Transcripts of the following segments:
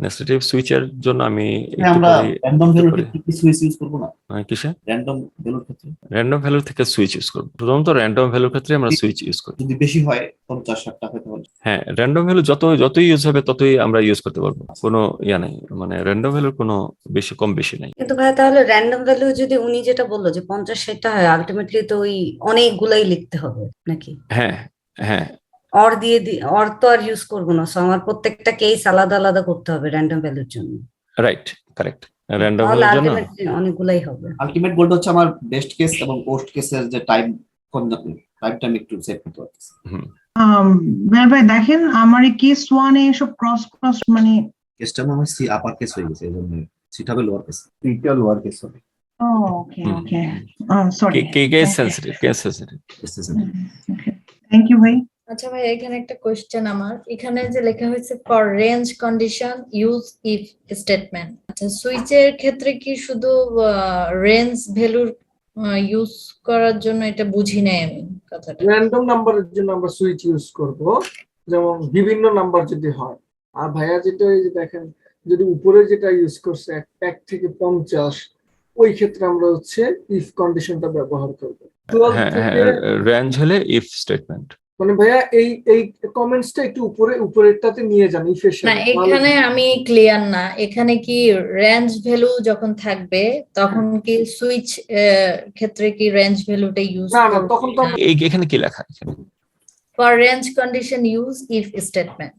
নেসেটিভ সুইচের জন্য আমি একটু আমরা পরে র্যান্ডম ভ্যালুর ক্ষেত্রে কি সুইচ ইউজ করব না? কিসে র্যান্ডম ভ্যালুর ক্ষেত্রে র্যান্ডম ভ্যালু থেকে সুইচ ইউজ করব, শুধুমাত্র র্যান্ডম ভ্যালুর ক্ষেত্রে আমরা সুইচ ইউজ করি। যদি বেশি হয় 50-60 টাকা তাহলে হ্যাঁ, র্যান্ডম ভ্যালু যতই ইউজ হবে ততই আমরা ইউজ করতে পারবো, কোনো ইয়া নেই, মানে র্যান্ডম ভ্যালুর কোনো বেশি কম বেশি নাই। কিন্তু ভাই তাহলে র্যান্ডম ভ্যালু যদি উনি যেটা বললো যে 50-60টা হয়, আলটিমেটলি তো ওই অনেকগুলাই লিখতে হবে নাকি? হ্যাঁ হ্যাঁ, অর দিয়ে অর তো আর ইউজ করবো না, সো আমার প্রত্যেকটা কেস আলাদা আলাদা করতে হবে র্যান্ডম ভ্যালুর জন্য। Right, correct. র্যান্ডম তাহলে ভ্যালুর জন্য আলটিমেটলি অনেকগুলাই হবে। আলটিমেট গোলটা হচ্ছে আমার বেস্ট কেস এবং ওয়ার্স্ট কেসের যে টাইমটা আমি একটু সেভ করতে পারতেছি। ভাই দেখেন আমার এই কেস 1 এ সব ক্রস মানে কেসটা আমার সি আপার কেস হয়ে গেছে, এজন্য সিটা হবে লোয়ার কেস, সিটা লোয়ার কেস হবে। Okay okay sorry case sensitive, case sensitive. Thank you ভাই। আচ্ছা ভাই, এখানে একটা কোশ্চেন আমার, এখানে যে লেখা হয়েছে for range condition use if statement, আচ্ছা সুইচের ক্ষেত্রে কি শুধু রেঞ্জ ভ্যালুর ইউজ করার জন্য? এটা বুঝি নাই আমি কথাটা। র্যান্ডম নাম্বারের জন্য আমরা সুইচ ইউজ করব, যেমন বিভিন্ন নাম্বার যদি হয়। আর ভাইয়া যেটা এই যে দেখেন, যদি উপরে যেটা ইউজ করছে 1 থেকে 50, ওই ক্ষেত্রে আমরা হচ্ছে ইফ কন্ডিশনটা ব্যবহার করব। 12 হ্যাঁ হ্যাঁ, থেকে রেঞ্জ হলে ইফ স্টেটমেন্ট। মানে ভাইয়া এই কমেন্টসটা একটু উপরেরটাতে নিয়ে যান ইফের না, সাথে। এখানে আমি ক্লিয়ার না, এখানে কি রেঞ্জ ভ্যালু যখন থাকবে তখন কি সুইচ ক্ষেত্রে কি রেঞ্জ ভ্যালুটা ইউজ না করব? তখন তো এখানে কি লেখা এখানে? For range condition use if statement.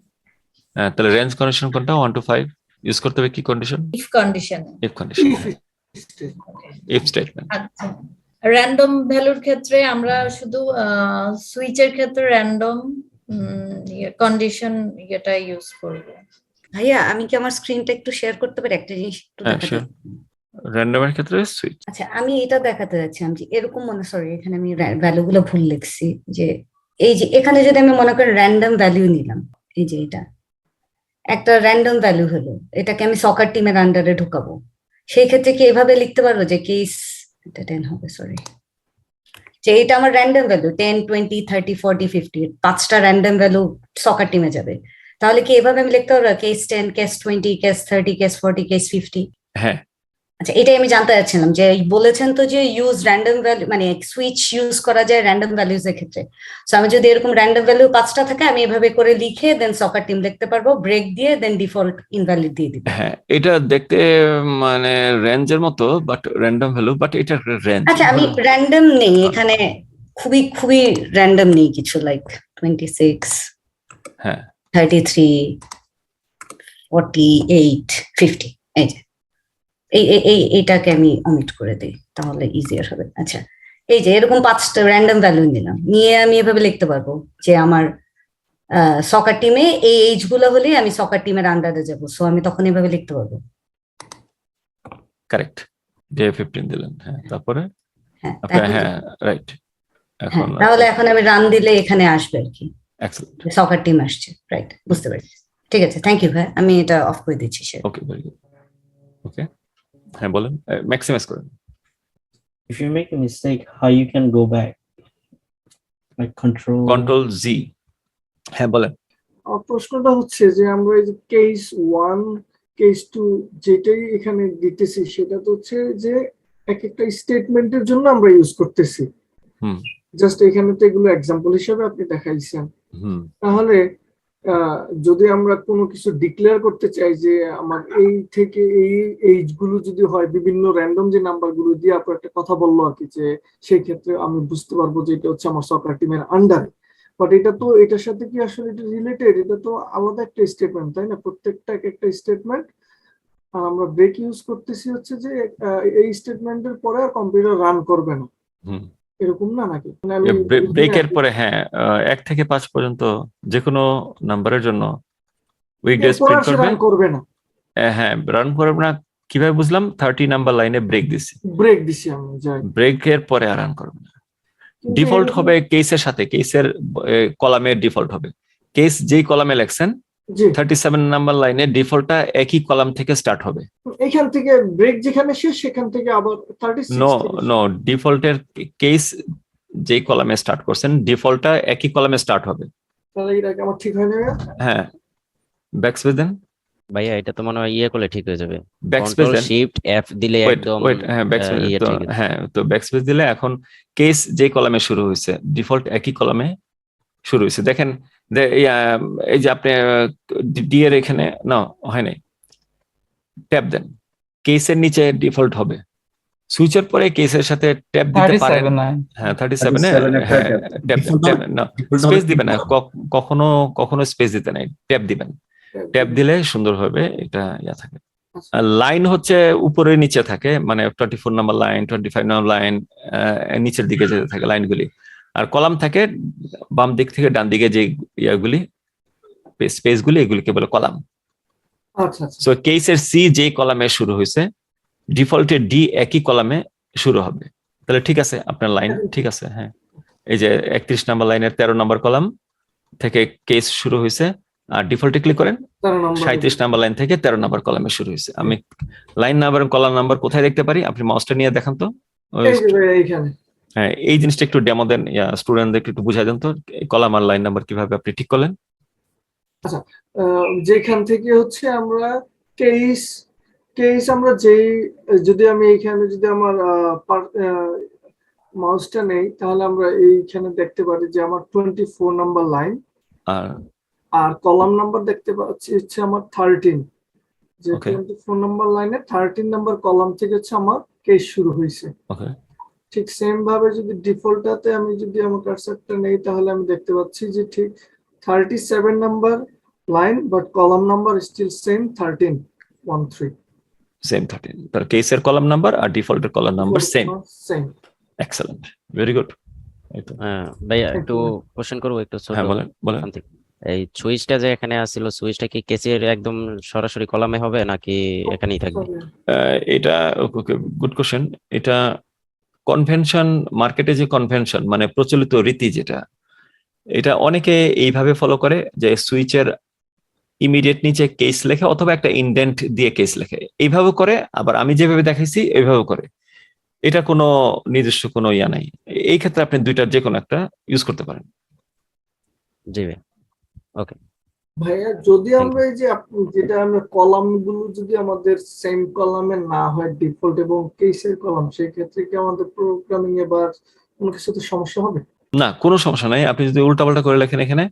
তাহলে রেঞ্জ কন্ডিশন কোনটা? 1 to 5 ইউজ করতে হবে কি condition? If condition. If condition, if statement. আচ্ছা, র্যান্ডম ভ্যালুর ক্ষেত্রে আমরা শুধু সুইচের ক্ষেত্রে র্যান্ডম কন্ডিশন এটা ইউজ করব। ভাইয়া আমি কি আমার স্ক্রিনটা একটু শেয়ার করতে পারি? একটা জিনিস একটু হ্যাঁ দেখাতে। শিওর, র্যান্ডমের ক্ষেত্রে সুইচ। আচ্ছা আমি এটা দেখাতে যাচ্ছিলাম যে এরকম সরি এখানে আমি ভ্যালু গুলো ভুল লিখছি, যে এই যে এখানে যদি আমি মনে করি র্যান্ডম ভ্যালু নিলাম, এই যে এটা একটা র্যান্ডম ভ্যালু হলো, এটাকে আমি সকার টিমের আন্ডারে ঢুকাবো, সেই ক্ষেত্রে কি এভাবে লিখতে পারবো যে কেস 10 হবে, সরি, যে এটা আমার র্যান্ডম ভ্যালু 10, 20, 30, 40, 50 5টা র্যান্ডম ভ্যালু সকার টিমে যাবে, তাহলে কি এভাবে আমি লিখতে পারবো case 10, case 20, case 30, case 40, case 50? হ্যাঁ, আচ্ছা এটাই আমি জানতে চাচ্ছিলাম যে বলেছেন তো যে ইউজ র্যান্ডম ভ্যালু, মানে সুইচ ইউজ করা যায় র্যান্ডম ভ্যালুজ এর ক্ষেত্রে। সো আমি যদি এরকম র্যান্ডম ভ্যালু 5টা থাকে আমি এভাবে করে লিখে দেন সকার টিম লিখতে পারবো, ব্রেক দিয়ে দেন ডিফল্ট ইনভ্যালিড দিয়ে দিব। হ্যাঁ এটা দেখতে মানে রেঞ্জের মতো, বাট র্যান্ডম ভ্যালু, বাট এটা রেঞ্জ। আচ্ছা আমি র্যান্ডম নেই এখানে, খুবই খুবই র্যান্ডম নেই কিছু, লাইক 26, হ্যাঁ 33, 48, 50, এই যে এইটাকে আমি অমিট করে দিই তাহলে ইজিয়ার হবে। আচ্ছা এই যে এরকম 5টা র্যান্ডম ভ্যালু নিলাম, নিয়ে আমি এভাবে লিখতে পারবো যে আমার সকার টিমে এই এইজ গুলো হলে আমি সকার টিমের আন্ডারে যাবো, সো আমি তখন এভাবে লিখতে পারবো। কারেক্ট, ডে 15 দিলেন। হ্যাঁ তারপরে হ্যাঁ হ্যাঁ রাইট। এখন তাহলে এখন আমি রান দিলে এখানে আসবে আর কি, এক্সেলেন্ট। সকার টিম আসছে, রাইট, বুঝতে পারছি। ঠিক আছে, থ্যাংক ইউ ভাই, আমি এটা অফ করে দিচ্ছি। Okay very good. ওকে হ্যাঁ বলেন, ম্যাক্সিমাইজ করেন। If you make a mistake, how you can go back? Like control জি। হ্যাঁ বলেন। আমার প্রশ্নটা হচ্ছে যে আমরা এই যে কেস 1, কেস 2 যেটাই এখানে দিতেছি সেটা তো হচ্ছে যে এক একটা স্টেটমেন্টের জন্য আমরা ইউজ করতেছি। জাস্ট এখানে তো এগুলো এক্সাম্পল হিসেবে আপনি দেখাইছেন। তাহলে যদি আমরা কোনো কিছু ডিক্লেয়ার করতে চাই যে আমার এই থেকে এই এইজ গুলো যদি হয়, বিভিন্ন র্যান্ডম যে নাম্বার গুলো দিয়ে আপনার একটা কথা বললো আর কি, যে সেই ক্ষেত্রে আমি বুঝতে পারবো যে এটা হচ্ছে আমার সকার টিমের আন্ডারে। বাট এটা তো এটার সাথে কি আসলে এটা রিলেটেড? এটা তো আলাদা একটা স্টেটমেন্ট, তাই না? প্রত্যেকটা একটা স্টেটমেন্ট। আর আমরা ব্রেক ইউজ করতেছি হচ্ছে যে এই স্টেটমেন্টের পরে আর কম্পিউটার রান করবে না, এরকম না নাকি? ব্রেকের পরে হ্যাঁ 1 থেকে 5 পর্যন্ত যে কোনো নাম্বারের জন্য উইকডেজ প্রিন্ট করবে না। হ্যাঁ রান করবে না। কিভাবে বুঝলাম? 30 নাম্বার লাইনে ব্রেক দিছি আমি যাই, ব্রেকের পরে আর রান করবে না। ডিফল্ট হবে কেসের সাথে, কেসের কলামে ডিফল্ট হবে। কেস যেই কলামে লেখছেন 37 নাম্বার লাইনে ডিফল্টটা একই কলাম থেকে স্টার্ট হবে। এখান থেকে ব্রেক যেখানে শেষ সেখান থেকে আবার 36 নো ডিফল্টের কেস যেই কলামে স্টার্ট করছেন ডিফল্টটা একই কলামে স্টার্ট হবে। তাহলে এটা আমার ঠিক হয় না? হ্যাঁ ব্যাকস্পেস দেন। ভাইয়া এটা তো মনে হয় ইয়ে করলে ঠিক হয়ে যাবে, ব্যাকস্পেস কন্ট্রোল দেন, শিফট এফ দিলে ওয়েট একদম ওয়েট, হ্যাঁ ব্যাকস্পেস ইয়ে তো, ঠিক আছে। হ্যাঁ তো ব্যাকস্পেস দিলে এখন কেস যে কলামে শুরু হয়েছে ডিফল্ট একই কলামে শুরু হয়েছে। দেখেন এই যে আপনি ডি এর এখানে না হয় নাই, ট্যাব দেন, কেসের নিচে ডিফল্ট হবে, সুইচের পরে কেসের সাথে ট্যাব দিতে পারেন। 37 হ্যাঁ 37 এ 37 হ্যাঁ ট্যাব Default ট্যাব না, default স্পেস হবে দিবেন না, কি? কখনো কখনো স্পেস দিতে নাই, ট্যাব দিবেন, ট্যাব দিলে সুন্দর হবে এটা ইয়া থাকে। লাইন হচ্ছে উপরে নিচে থাকে, মানে 24 নাম্বার লাইন, 25 নাম্বার লাইন নিচের দিকে যেতে থাকে লাইনগুলি, আর কলাম থাকে বাম দিক থেকে ডান দিকে যে ইয়াগুলি স্পেস গুলি, এগুলিকে বলে কলাম। আচ্ছা আচ্ছা সো কেসের সি যে কলামে শুরু হয়েছে ডিফল্টের ডি একই কলামে শুরু হবে, তাহলে ঠিক আছে আপনার লাইন ঠিক আছে। হ্যাঁ এই যে 31 নাম্বার লাইনের 13 নাম্বার কলাম থেকে কেস শুরু হয়েছে, আর ডিফল্টে ক্লিক করেন 13 নম্বর 37 নাম্বার লাইন থেকে 13 নাম্বার কলামে শুরু হয়েছে। আমি লাইন নাম্বার কলাম নাম্বার কোথায় দেখতে পারি? আপনি মাউসটা নিয়ে দেখান তো। এই যে ভাইয়া এইখানে হ্যাঁ এই জিনিসটা একটু ডেমো দেন, স্টুডেন্টদেরকে একটু বুঝাই দেন তো কলাম আর লাইন নাম্বার কিভাবে আপনি ঠিক করলেন। যেখান থেকে হচ্ছে আমরা কেস কেস আমরা যদি আমি এইখানে যদি আমার মাউসটা নেই তাহলে আমরা এইখানে দেখতে পারি যে আমার 24 নাম্বার লাইন, আর আর কলাম নাম্বার দেখতে পাচ্ছি হচ্ছে আমার 13, যে Okay. 24 নাম্বার লাইনে 13 নাম্বার কলাম থেকে হচ্ছে আমার কেস শুরু হয়েছে। ওকে ঠিক সেম ভাবে যদি ডিফল্টটাতে আমি যদি আমার কার্সারটা নেই তাহলে আমি দেখতে পাচ্ছি যে ঠিক 37 number line, but column number still same 13 same 13, তার কেসের কলাম নাম্বার আর ডিফল্টের column number same. Same. Excellent, very good. ভাইয়া Thank একটু you. কোশ্চেন করবো একটু ছোট। হ্যাঁ বলেন বলেন। এখান থেকে। এই সুইচটা যে এখানে আসছিল, সুইচটা কি কেসের একদম সরাসরি কলামে হবে নাকি এখানেই থাকবে? এটা গুড কোশ্চেন। এটা কনভেনশন, মার্কেটে যে কনভেনশন মানে প্রচলিত রীতি যেটা, এটা অনেকে এইভাবে ফলো করে যে সুইচের ইমিডিয়েট নিচে কেস লেখে অথবা একটা ইনডেন্ট দিয়ে কেস লেখে, এইভাবে করে। আবার আমি যেভাবে দেখাইছি এইভাবে করে, এটা কোনো নিজস্ব কোনো ইয়া নাই। এই ক্ষেত্রে আপনি দুইটার যে কোনো একটা ইউজ করতে পারেন। জি ভাই, ওকে। ভাইয়া যদি Thank আমরা এই যে যেটা আমরা কলাম গুলো যদি আমাদের সেম কলামে না হয় ডিফল্ট এবং কেসের কলাম, সেই ক্ষেত্রে কি আমাদের প্রোগ্রামিং এ বা কোনো কিছুতে সমস্যা হবে? না কোনো সমস্যা নাই, আপনি যদি উল্টাপাল্টা করে লেখেন এখানে,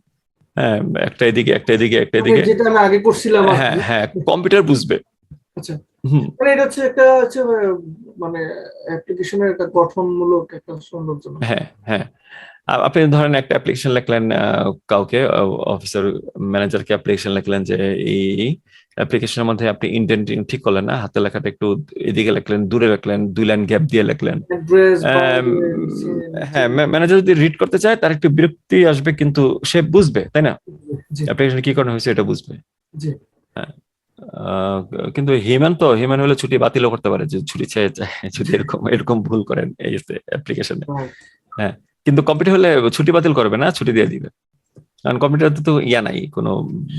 হ্যাঁ একটা এদিকে একটা এদিকে একটা মানে এদিকে, যেটা আমি আগে করছিলাম আর হ্যাঁ কি। হ্যাঁ কম্পিউটার বুঝবে। আচ্ছা, হুম মানে এটা হচ্ছে একটা হচ্ছে মানে অ্যাপ্লিকেশনের একটা গঠনমূলক একটা সৌন্দর্য। হ্যাঁ হ্যাঁ আপনি ধরেন একটা অ্যাপ্লিকেশন লিখলেন, কাউকে অফিসার ম্যানেজারকে অ্যাপ্লিকেশন লিখলেন যে এই অ্যাপ্লিকেশনের মধ্যে আপনি ইন্ডেন্টিং ঠিক করলেন না, হাতে লেখাটা একটু এদিকে লিখলেন, দূরে লিখলেন, 2 লাইন গ্যাপ দিয়ে লিখলেন। অ্যাড্রেস হ্যাঁ ম্যানেজার যদি রিড করতে চায় তার একটু বিরক্তি আসবে, কিন্তু সে বুঝবে তাই না, জি অ্যাপ্লিকেশন কি করানো হয়েছে এটা বুঝবে। জি কিন্তু হিউম্যান হলে ছুটি বাতিলও করতে পারে, যে ছুটি চেয়ে যায় যদি এরকম এরকম ভুল করেন এই অ্যাপ্লিকেশনে। right. হ্যাঁ কিন্তু কম্পিউটার হলে ছুটি বাতিল করবে না, ছুটি দিয়ে দিবে, কারণ কম্পিউটার তো ইয়া নাই, কোনো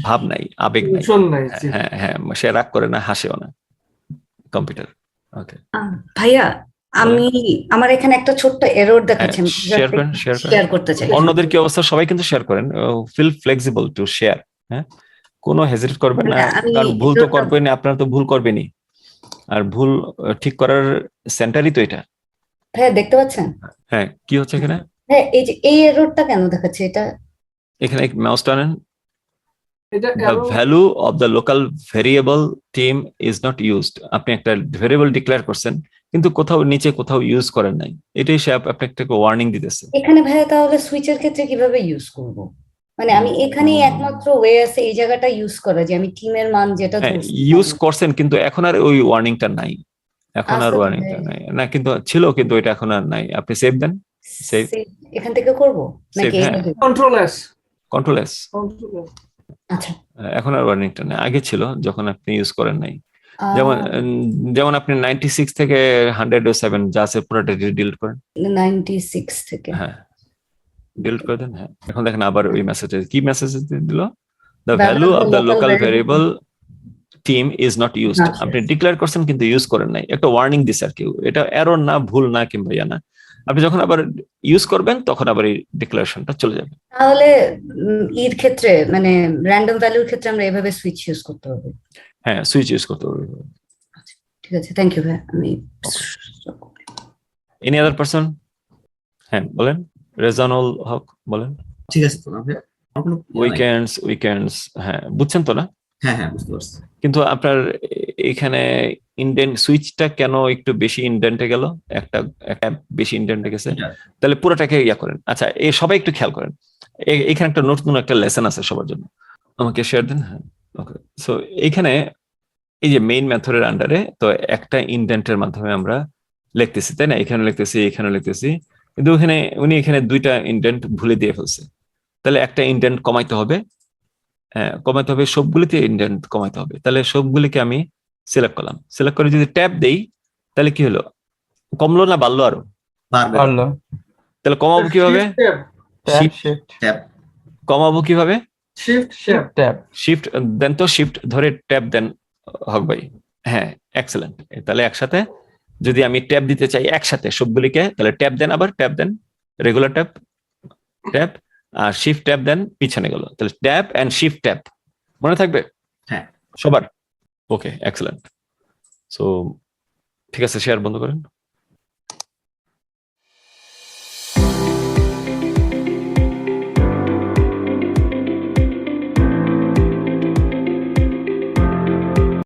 ভাব নাই, আবেগ নাই। Emotion নাই, জি। হ্যাঁ হ্যাঁ সে রাগ করে না, হাসেও না কম্পিউটার। ওকে ভাইয়া আমার এখানে একটা ছোট্ট এরর দেখাচ্ছে, আমি শেয়ার করেন শেয়ার করতে চাই। অন্যদের কি অবস্থা সবাই কিন্তু শেয়ার করেন, ফিল ফ্লেক্সিবল টু শেয়ার। হ্যাঁ কোনো হেজিটেট করবেন না, আমি কারণ ভুল তো error-টা- করবেনই, আপনারা তো ভুল করবেনই, আর ভুল ঠিক করার সেন্টারই তো এটা। ভাইয়া দেখতে পাচ্ছেন? হ্যাঁ কি হচ্ছে এখানে? হ্যাঁ এই যে এই এররটা কেন দেখাচ্ছে এটা? এখানে মাউস টানেন, এটা the value of the local variable team is not used, আপনি একটা ভেরিয়েবল ডিক্লেয়ার করছেন কিন্তু কোথাও নিচে কোথাও ইউজ করেন নাই, এটাই সে আপনাকে ওয়ার্নিং দিতেছে। এখানে ভাইয়া তাহলে সুইচের ক্ষেত্রে কিভাবে ইউজ করব? মানে আমি এখানেই একমাত্র ওয়ে আছে এই জায়গাটা ইউজ করা, যে আমি টিমের মান যেটা হ্যাঁ ধরছি। ইউজ করছেন কিন্তু এখন আর ওই ওয়ার্নিংটা নাই, এখন আর আচ্ছা, ওয়ার্নিংটা নাই না, কিন্তু ছিল, কিন্তু এটা এখন আর নাই। আপনি সেভ দেন, সেভ এখান থেকে করব নাকি Save, হ্যাঁ। কন্ট্রোল এস কন্ট্রোল এস, আচ্ছা এখন আর ওয়ার্নিংটা নাই, আগে ছিল যখন আপনি ইউজ করেন নাই। আহ, যেমন আপনি 96 থেকে 107 যা আছে পুরোটা ডিলিট করেন। 96 থেকে হ্যাঁ ডিলিট করে দেন। হ্যাঁ এখন দেখেন আবার ওই মেসেজে কি মেসেজ দিল, the Value value of the local variable variable team is not used, Not আপনি used. ডিক্লেয়ার করছেন কিন্তু ইউজ করেন নাই, একটা ওয়ার্নিং দিছে আর কি। এটা এরর না, ভুল না, কিংবা ইয়া না, আপনি যখন আবার ইউজ করবেন তখন আবার এই ডিক্লারেশনটা চলে যাবে। তাহলে এর ক্ষেত্রে মানে র্যান্ডম ভ্যালুর ক্ষেত্রে আমরা এভাবে সুইচ ইউজ করতে হবে। হ্যাঁ, সুইচ ইউজ করতে হবে। ঠিক আছে, থ্যাংক ইউ ভাই। আমি এনি আদার পারসন? হ্যাঁ বলেন, রেজানুল হক বলেন। ঠিক আছে তো আমার কোনো উইকেন্ডস হ্যাঁ বুঝছেন তো না? হ্যাঁ বুঝতে পারছি। কিন্তু আপনার এখানে ইন্ডেন্ট সুইচটা কেন একটু বেশি ইন্ডেন্টে গেল? একটা বেশি ইন্ডেন্টে গেছে, তাহলে পুরোটাকে ইয়া করেন। আচ্ছা, এই সবাই একটু খেয়াল করেন, এখানে একটা নতুন একটা লেসন আছে সবার জন্য, আমাকে শেয়ার দেন। হ্যাঁ ওকে, সো এইখানে এই যে মেইন মেথডের আন্ডারে তো একটা ইন্ডেন্টের মাধ্যমে আমরা লিখতেছি, তাই না? এখানে লিখতেছি, এখানে লিখতেছি, কিন্তু উনি এখানে দুইটা ইন্ডেন্ট ভুলে দিয়ে ফেলছে। তাহলে একটা ইন্ডেন্ট কমাইতে হবে, কমাইতে হবে, সবগুলিতে ইন্ডেন্ট কমাইতে হবে। তাহলে সবগুলিকে আমি সিলেক্ট করলাম, সিলেক্ট করে যদি ট্যাব দেই তাহলে কি হলো? কমলো না বাড়লো আরো? পারবে। তাহলে কমাবো কিভাবে? ট্যাব কমাবো কিভাবে? ট্যাব শিফট দেন, তো শিফট ধরে ট্যাব দেন হক ভাই। হ্যাঁ এক্সেলেন্ট। তাহলে একসাথে যদি আমি ট্যাব দিতে চাই একসাথে সবগুলিকে, তাহলে ট্যাব দেন, আবার ট্যাব দেন, রেগুলার ট্যাব, ট্যাব আর শিফট ট্যাব দেন, পিছনে গেল। তাহলে ট্যাব এন্ড শিফট ট্যাব মনে থাকবে হ্যাঁ সবার? ওকে এক্সেলেন্ট। সো ঠিক আছে, শেয়ার বন্ধ করেন।